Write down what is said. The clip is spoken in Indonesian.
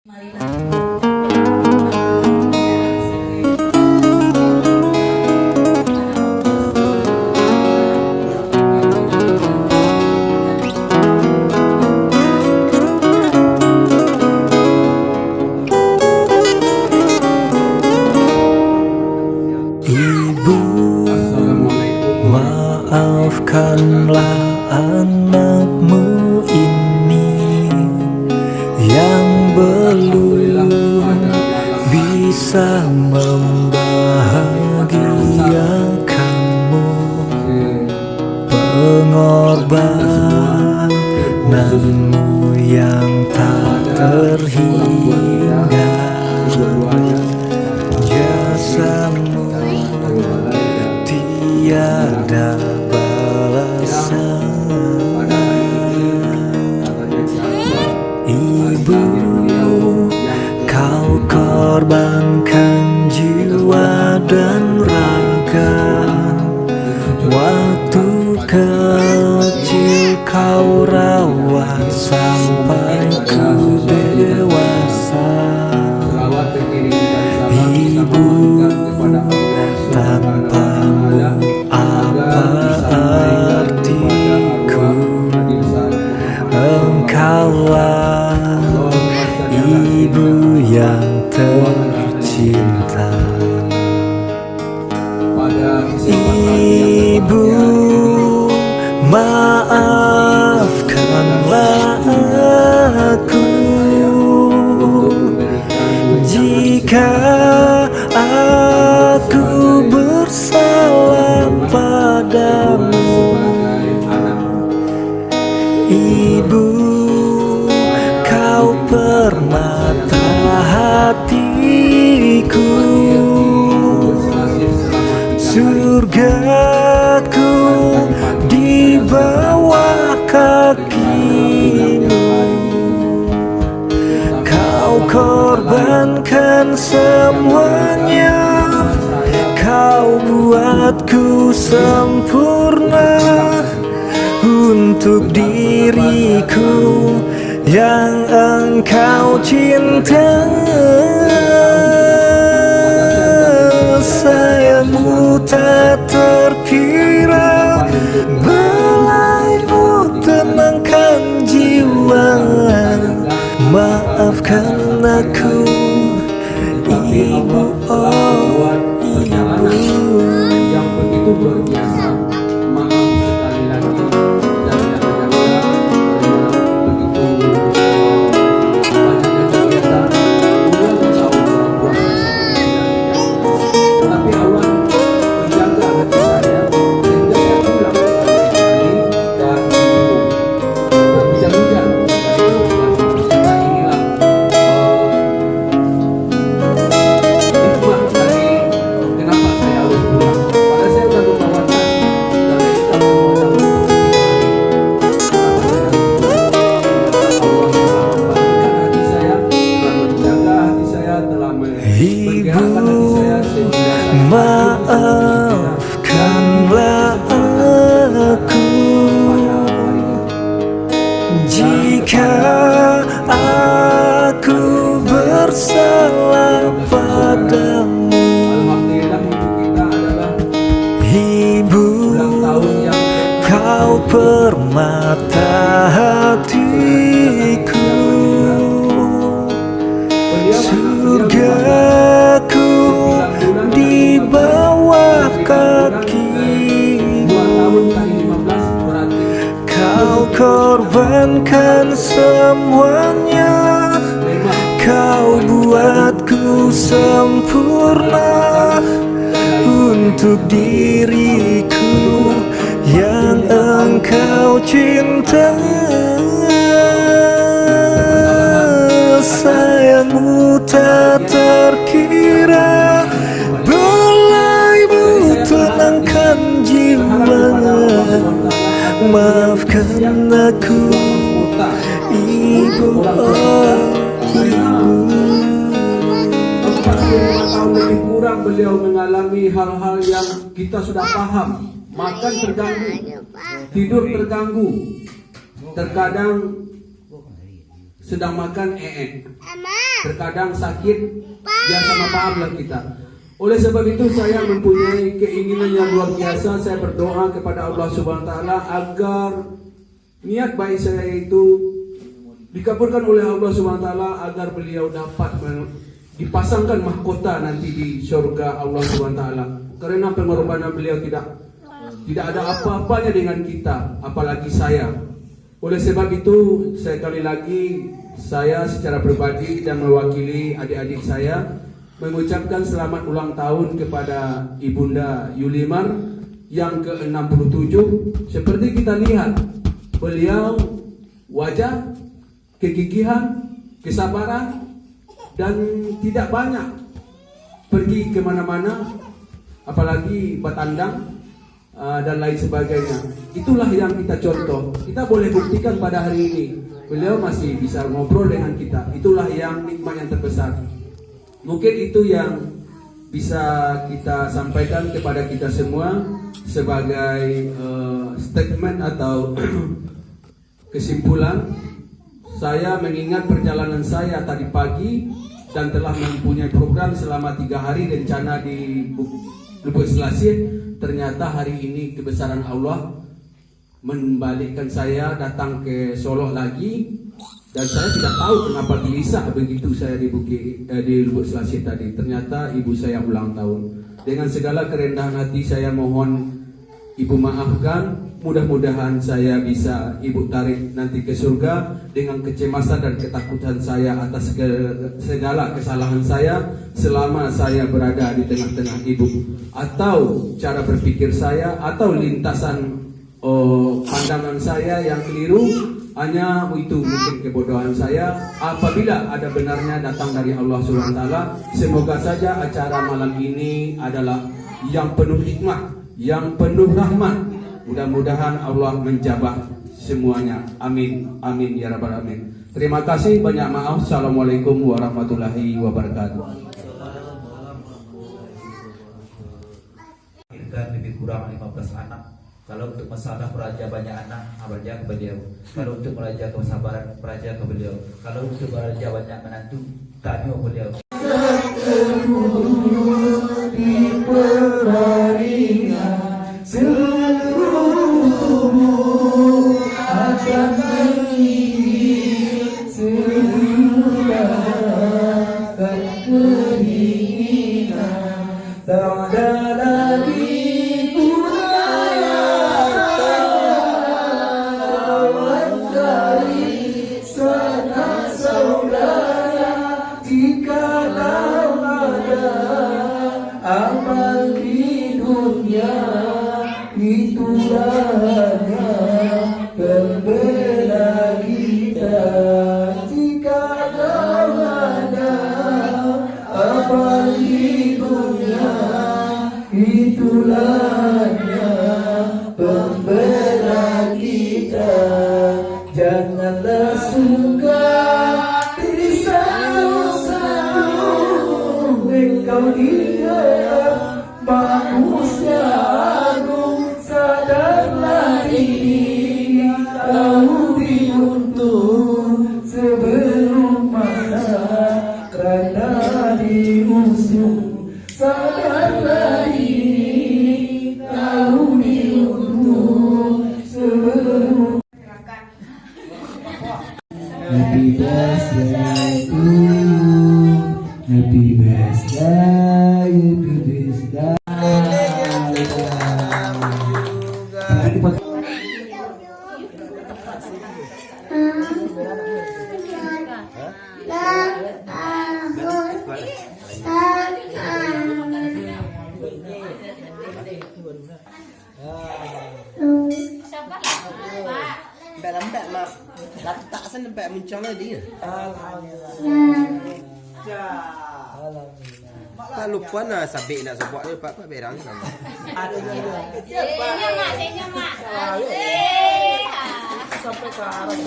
Maafkanlah anakmu ini yang belum bisa membahagiakanmu. Pengorbananmu yang tak terhingga, jasamu tiada balasan. Ibu, kau korbankan jiwa dan raga. Waktu kecil kau rawat sampai ku dewasa. Ibu, tanpamu apa artiku? Engkaulah ibu yang tercinta. Ibu, maafkanlah aku jika aku bersalah padamu. Ibu, kau permata hatiku, surgaku di bawah kakimu. Kau korbankan semuanya, kau buatku sempurna untuk diriku yang engkau cinta. Sayangmu tak terkira, belaimu tenangkan jiwa. Maafkan aku, Ibu, oh Ibu. Yang begitu luar biasa. Maaf sekali lagi dan jangan-jangan begitu banyaknya kegiatan ulang tahun orang tua saya. Tapi Allah menjaga hati saya sehingga saya pulang hari dan hujan-hujan. Kita inilah hikmah dari kenapa saya harus pulang. Pada saya sudah membawakan dan kita semua dalam maafkanlah aku jika aku bersalah padamu. Ibu, kau permata hatiku, surgaku di bawah kakimu. Kau korbankan semuanya, kau buatku sempurna untuk diriku yang engkau cinta. Sayangmu tak terkira, belaimu tenangkan jiwa. Maafkan aku, Ibu, oh Ibu. 45 tahun lebih kurang beliau mengalami hal-hal yang kita sudah paham. Makan terganggu, tidur terganggu, terkadang sedang makan terkadang sakit, biar sama pahamlah kita. Oleh sebab itu saya mempunyai keinginan yang luar biasa. Saya berdoa kepada Allah Subhanahu wa taala agar niat baik saya itu dikabulkan oleh Allah Subhanahu wa taala, agar beliau dapat dipasangkan mahkota nanti di surga Allah Subhanahu wa taala. Karena pengorbanan beliau tidak ada apa-apanya dengan kita, apalagi saya. Oleh sebab itu, sekali lagi saya secara pribadi dan mewakili adik-adik saya mengucapkan selamat ulang tahun kepada Ibunda Yulimar yang ke-67. Seperti kita lihat, beliau wajah, kegigihan, kesabaran, dan tidak banyak pergi kemana-mana, apalagi bertandang dan lain sebagainya. Itulah yang kita contoh. Kita boleh buktikan pada hari ini beliau masih bisa ngobrol dengan kita. Itulah yang nikmat yang terbesar. Mungkin itu yang bisa kita sampaikan kepada kita semua sebagai statement atau kesimpulan. Saya mengingat perjalanan saya tadi pagi dan telah mempunyai program selama 3 hari rencana di Lubuk Selasih. Ternyata hari ini kebesaran Allah membalikkan saya datang ke Solo lagi. Dan saya tidak tahu kenapa gelisah begitu saya di Lubuk Selasih tadi. Ternyata ibu saya ulang tahun. Dengan segala kerendahan hati saya mohon ibu maafkan. Mudah-mudahan saya bisa ibu tarik nanti ke surga dengan kecemasan dan ketakutan saya atas segala kesalahan saya selama saya berada di tengah-tengah ibu, atau cara berpikir saya, atau lintasan pandangan saya yang keliru. Hanya itu mungkin kebodohan saya. Apabila ada benarnya datang dari Allah SWT, semoga saja acara malam ini adalah yang penuh hikmah, yang penuh rahmat. Mudah-mudahan Allah menjabah semuanya. Amin. Amin ya rabbal alamin. Terima kasih, banyak maaf. Assalamualaikum warahmatullahi wabarakatuh. Lebih kurang 15 anak. Kalau untuk masalah peraja banyak anak, peraja ke beliau. Kalau untuk peraja kesabaran, peraja ke beliau. Kalau untuk peraja banyak menantu, tanya beliau. Janganlah suka risau-risau, engkau ingat bagusnya agung, sadarlah ini tahu diuntung sebelum masa kerana diusung, sadarlah ini tahu diuntung sebelum. Happy birthday to you. Happy birthday, happy birthday. Lambat mak. Letak sana nampak muncul lagi. Tak lupa nak sabik nak sebut ni pak berang sama. Ada juga. Siapa? Saya mak. Sampai ke arah.